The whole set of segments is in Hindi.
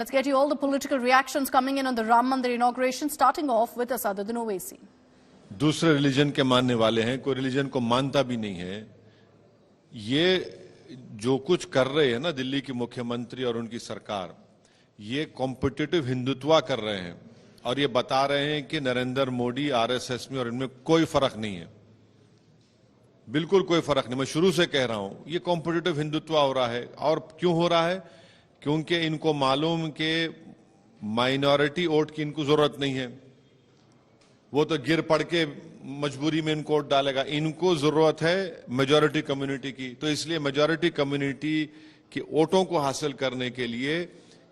Let's get you all the political reactions coming in on the Ram Mandir inauguration, starting off with Asaduddin Owaisi. दूसरे रिलीजन के मानने वाले हैं, कोई रिलीजन को मानता भी नहीं है। ये जो कुछ कर रहे हैं ना दिल्ली की मुख्यमंत्री और उनकी सरकार, ये कॉम्पिटिटिव हिंदुत्व कर रहे हैं और ये बता रहे हैं कि नरेंद्र मोदी आरएसएस में और इनमें कोई फर्क नहीं है, बिल्कुल कोई फर्क नहीं। मैं शुरू से कह रहा हूं ये कॉम्पिटिटिव हिंदुत्व हो रहा है। और क्यों हो रहा है? क्योंकि इनको मालूम कि माइनॉरिटी वोट की इनको जरूरत नहीं है, वो तो गिर पड़ के मजबूरी में इनको वोट डालेगा। इनको जरूरत है मेजॉरिटी कम्युनिटी की, तो इसलिए मेजॉरिटी कम्युनिटी के वोटों को हासिल करने के लिए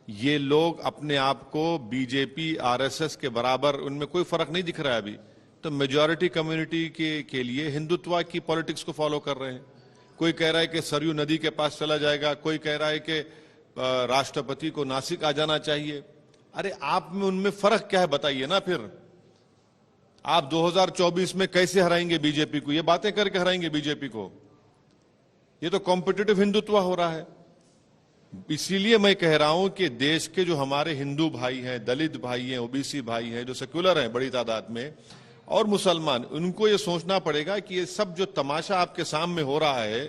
ये लोग अपने आप को बीजेपी आरएसएस के बराबर, उनमें कोई फर्क नहीं दिख रहा है अभी, तो मेजॉरिटी कम्युनिटी के लिए हिंदुत्व की पॉलिटिक्स को फॉलो कर रहे हैं। कोई कह रहा है कि सरयू नदी के पास चला जाएगा, कोई कह रहा है कि राष्ट्रपति को नासिक आ जाना चाहिए। अरे आप में उनमें फर्क क्या है बताइए ना। फिर आप 2024 में कैसे हराएंगे बीजेपी को? ये बातें करके हराएंगे बीजेपी को? ये तो कॉम्पिटिटिव हिंदुत्व हो रहा है। इसीलिए मैं कह रहा हूं कि देश के जो हमारे हिंदू भाई हैं, दलित भाई हैं, ओबीसी भाई हैं, जो सेक्युलर हैं बड़ी तादाद में, और मुसलमान, उनको ये सोचना पड़ेगा कि ये सब जो तमाशा आपके सामने हो रहा है,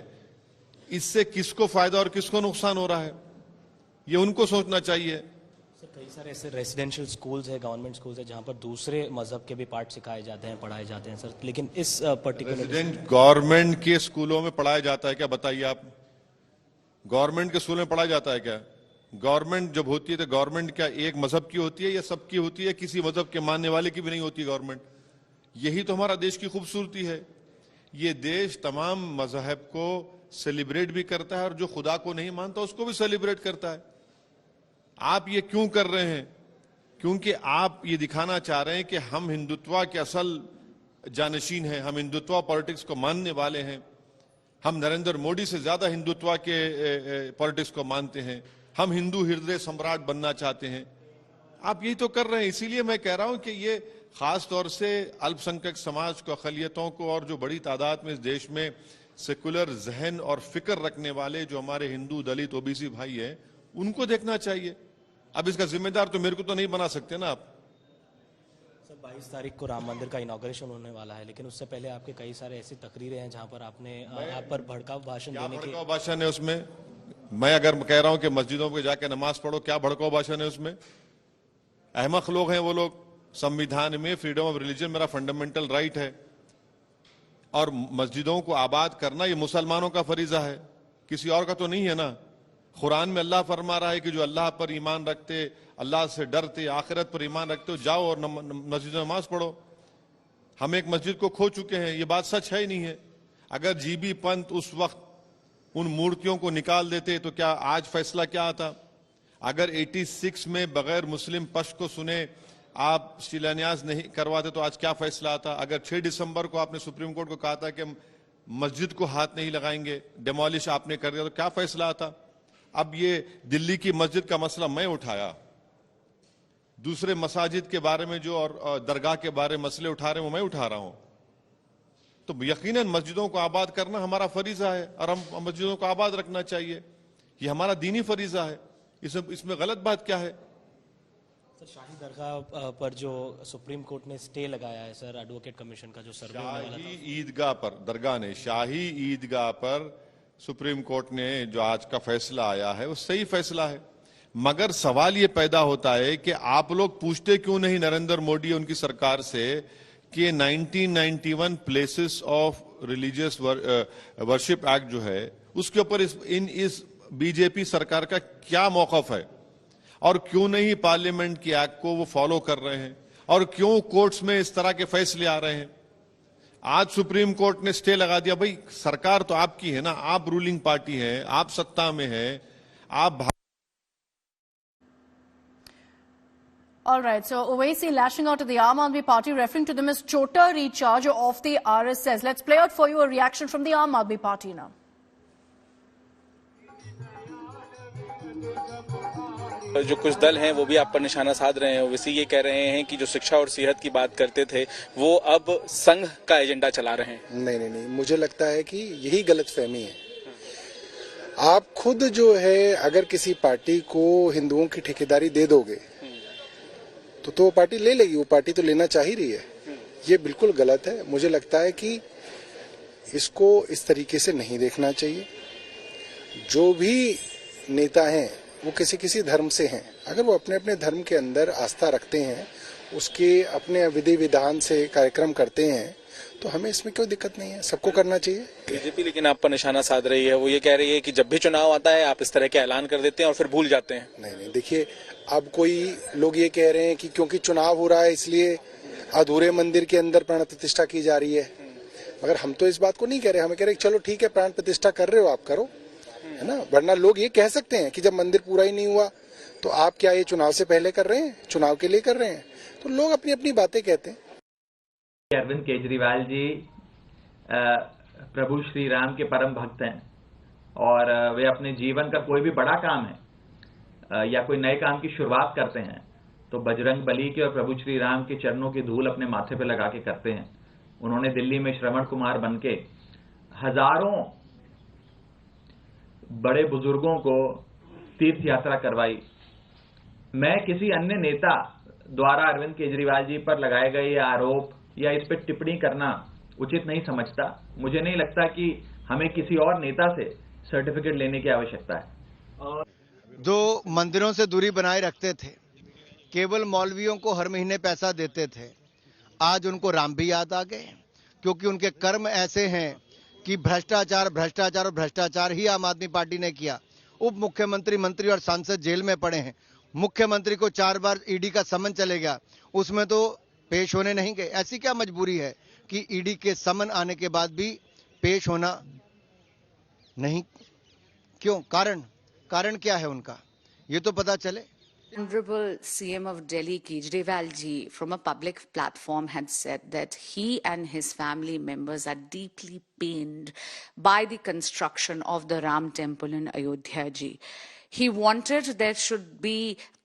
इससे किसको फायदा और किसको नुकसान हो रहा है, ये उनको सोचना चाहिए। सर, कई सारे ऐसे रेजिडेंशियल स्कूल्स है, गवर्नमेंट स्कूल्स है, जहां पर दूसरे मजहब के भी पाठ सिखाए जाते हैं, पढ़ाए जाते हैं सर, लेकिन इस पर्टिकुलर गवर्नमेंट के स्कूलों में पढ़ाया जाता है क्या? बताइए आप। गवर्नमेंट के स्कूल में पढ़ाया जाता है क्या? गवर्नमेंट जब होती है तो गवर्नमेंट क्या एक मजहब की होती है या सबकी होती है? किसी मजहब के मानने वाले की भी नहीं होती गवर्नमेंट। यही तो हमारा देश की खूबसूरती है। ये देश तमाम मजहब को सेलिब्रेट भी करता है और जो खुदा को नहीं मानता उसको भी सेलिब्रेट करता है। आप ये क्यों कर रहे हैं? क्योंकि आप ये दिखाना चाह रहे हैं कि हम हिंदुत्व के असल जानशीन हैं, हम हिंदुत्व पॉलिटिक्स को मानने वाले हैं, हम नरेंद्र मोदी से ज्यादा हिंदुत्व के पॉलिटिक्स को मानते हैं, हम हिंदू हृदय सम्राट बनना चाहते हैं। आप यही तो कर रहे हैं। इसीलिए मैं कह रहा हूं कि ये खास तौर से अल्पसंख्यक समाज को, अकलियतों को, और जो बड़ी तादाद में इस देश में सेकुलर जहन और फिक्र रखने वाले जो हमारे हिंदू, दलित, ओबीसी भाई हैं, उनको देखना चाहिए। अब इसका जिम्मेदार तो मेरे को तो नहीं बना सकते ना आप। सर, 22 तारीख को राम मंदिर का इनॉग्रेशन होने वाला है, लेकिन उससे पहले आपके कई सारे ऐसी तकरीरें हैं जहां पर आपने आप पर भड़काऊ भाषण देने की। भड़काऊ भाषण है उसमें? मैं अगर कह रहा हूं कि मस्जिदों पे जाके नमाज पढ़ो, क्या भड़काऊ भाषण है उसमें? अहमक लोग हैं वो लोग। संविधान में फ्रीडम ऑफ रिलीजन मेरा फंडामेंटल राइट है, और मस्जिदों को आबाद करना ये मुसलमानों का फरीजा है, किसी और का तो नहीं है ना। कुरान में अल्लाह फरमा रहा है कि जो अल्लाह पर ईमान रखते, अल्लाह से डरते, आखिरत पर ईमान रखते हो, जाओ और मस्जिद में नमाज पढ़ो। हम एक मस्जिद को खो चुके हैं, ये बात सच है ही नहीं है। अगर जीबी पंत उस वक्त उन मूर्तियों को निकाल देते तो क्या आज फैसला क्या आता? अगर 86 में बगैर मुस्लिम पक्ष को सुने आप शिलान्यास नहीं करवाते तो आज क्या फैसला आता? अगर 6 दिसंबर को आपने सुप्रीम कोर्ट को कहा था कि मस्जिद को हाथ नहीं लगाएंगे, डेमोलिश आपने कर दिया, तो क्या फैसला आता? अब ये दिल्ली की मस्जिद का मसला मैं उठाया, दूसरे मसाजिद के बारे में जो और दरगाह के बारे में मसले उठा रहे हैं वो मैं उठा रहा हूं। तो यकीनन मस्जिदों को आबाद करना हमारा फरीजा है और हम मस्जिदों को आबाद रखना चाहिए, ये हमारा दीनी फरीजा है। इसमें गलत बात क्या है? सर, शाही दरगाह पर जो सुप्रीम कोर्ट ने स्टे लगाया है सर, एडवोकेट कमीशन का जो सर्वे होने वाला था, शाही ईदगाह पर, दरगाह ने, शाही ईदगाह पर सुप्रीम कोर्ट ने जो आज का फैसला आया है वो सही फैसला है। मगर सवाल ये पैदा होता है कि आप लोग पूछते क्यों नहीं नरेंद्र मोदी उनकी सरकार से कि 1991 places of religious worship act जो है उसके ऊपर इस बीजेपी सरकार का क्या मौकफ है, और क्यों नहीं पार्लियामेंट की एक्ट को वो फॉलो कर रहे हैं, और क्यों कोर्ट्स में इस तरह के फैसले आ रहे हैं। आज सुप्रीम कोर्ट ने स्टे लगा दिया। भाई सरकार तो आपकी है ना, आप रूलिंग पार्टी है, आप सत्ता में है, आप। All right, so Owaisi lashing out at the Aam Aadmi Party, referring to them as chota recharge of the RSS. Let's play out for you a reaction from the Aam Aadmi Party now. जो कुछ दल हैं वो भी आप पर निशाना साध रहे हैं। ओवैसी ये कह रहे हैं कि जो शिक्षा और सेहत की बात करते थे वो अब संघ का एजेंडा चला रहे हैं। नहीं, मुझे लगता है कि यही गलतफहमी है। आप खुद जो है अगर किसी पार्टी को हिंदुओं की ठेकेदारी दे दोगे तो वो पार्टी ले लेगी, वो पार्टी तो लेना चाह ही रही है। ये बिल्कुल गलत है। मुझे लगता है कि इसको इस तरीके से नहीं देखना चाहिए। जो भी नेता हैं वो किसी किसी धर्म से हैं, अगर वो अपने अपने धर्म के अंदर आस्था रखते हैं, उसके अपने विधि विधान से कार्यक्रम करते हैं, तो हमें इसमें कोई दिक्कत नहीं है, सबको करना चाहिए। बीजेपी लेकिन आप पर निशाना साध रही है, वो ये कह रही है कि जब भी चुनाव आता है आप इस तरह के ऐलान कर देते हैं और फिर भूल जाते हैं। नहीं, देखिए, अब कोई लोग ये कह रहे हैं कि क्योंकि चुनाव हो रहा है इसलिए अधूरे मंदिर के अंदर प्राण प्रतिष्ठा की जा रही है, मगर हम तो इस बात को नहीं कह रहे। हमें कह रहे चलो ठीक है, प्राण प्रतिष्ठा कर रहे हो आप करो, है ना। वरना लोग ये कह सकते हैं कि जब मंदिर पूरा ही नहीं हुआ तो आप क्या ये चुनाव से पहले कर रहे हैं, चुनाव के लिए कर रहे हैं। तो लोग अपनी अपनी बातें कहते हैं। अरविंद केजरीवाल जी प्रभु श्री राम के परम भक्त हैं और वे अपने जीवन का कोई भी बड़ा काम है या कोई नए काम की शुरुआत करते हैं तो बजरंग बली के और प्रभु श्री राम के चरणों की धूल अपने माथे पे लगा के करते हैं। उन्होंने दिल्ली में श्रवण कुमार बनके हजारों बड़े बुजुर्गों को तीर्थ यात्रा करवाई। मैं किसी अन्य नेता द्वारा अरविंद केजरीवाल जी पर लगाए गए ये आरोप या इस पर टिप्पणी करना उचित नहीं समझता। मुझे नहीं लगता कि हमें किसी और नेता से सर्टिफिकेट लेने की आवश्यकता है। जो मंदिरों से दूरी बनाए रखते थे, केवल मौलवियों को हर महीने पैसा देते थे, आज उनको राम भी याद आ गए, क्योंकि उनके कर्म ऐसे हैं कि भ्रष्टाचार भ्रष्टाचार और भ्रष्टाचार ही आम आदमी पार्टी ने किया। उप मुख्यमंत्री, मंत्री और सांसद जेल में पड़े हैं। मुख्यमंत्री को 4 बार ईडी का समन चले गया, उसमें तो पेश होने नहीं गए। ऐसी क्या मजबूरी है कि ईडी के समन आने के बाद भी पेश होना नहीं? क्यों? कारण क्या है उनका, ये तो पता चले। Honorable CM of Delhi, Kejriwal ji, from a public platform had said that he and his family members are deeply pained by the construction of the Ram temple in Ayodhya ji. He wanted there should be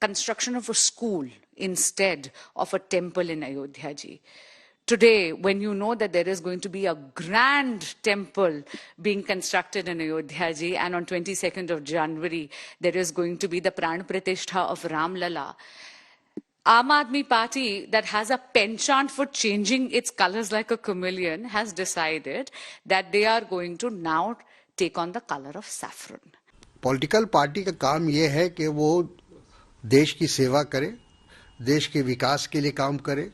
construction of a school instead of a temple in Ayodhya ji. Today, when you know that there is going to be a grand temple being constructed in Ayodhya ji, and on 22nd of January, there is going to be the Pran Pratishtha of Ram Lala, Aam Aadmi Party, that has a penchant for changing its colors like a chameleon, has decided that they are going to now take on the color of saffron. Political party का काम ये है कि वो देश की सेवा करे, देश के विकास के लिए काम करे,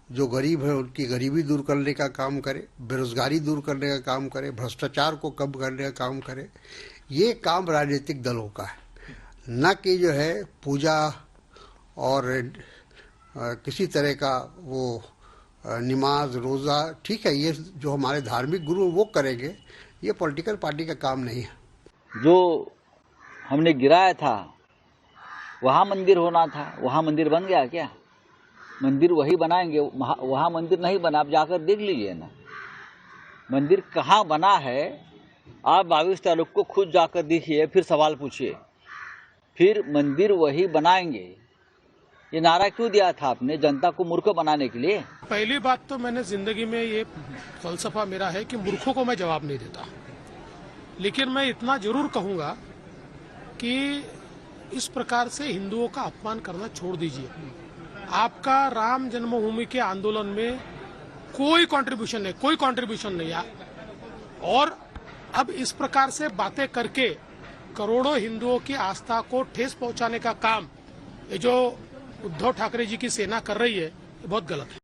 जो गरीब है उनकी गरीबी दूर करने का काम करे, बेरोजगारी दूर करने का काम करे, भ्रष्टाचार को कम करने का काम करे। ये काम राजनीतिक दलों का है, न कि जो है पूजा और किसी तरह का वो नमाज रोज़ा। ठीक है, ये जो हमारे धार्मिक गुरु वो करेंगे, ये पॉलिटिकल पार्टी का काम नहीं है। जो हमने गिराया था वहाँ मंदिर होना था, वहाँ मंदिर बन गया क्या? मंदिर वही बनाएंगे, वहाँ मंदिर नहीं बना। आप जाकर देख लीजिए ना मंदिर कहाँ बना है। आप 22 तारीख को खुद जाकर देखिए, फिर सवाल पूछिए, फिर मंदिर वही बनाएंगे। ये नारा क्यों दिया था आपने? जनता को मूर्ख बनाने के लिए। पहली बात तो मैंने जिंदगी में ये फलसफा मेरा है कि मूर्खों को मैं जवाब नहीं देता, लेकिन मैं इतना जरूर कहूंगा कि इस प्रकार से हिंदुओं का अपमान करना छोड़ दीजिए। आपका राम जन्मभूमि के आंदोलन में कोई कंट्रीब्यूशन नहीं है, और अब इस प्रकार से बातें करके करोड़ों हिंदुओं की आस्था को ठेस पहुंचाने का काम ये जो उद्धव ठाकरे जी की सेना कर रही है, ये बहुत गलत है।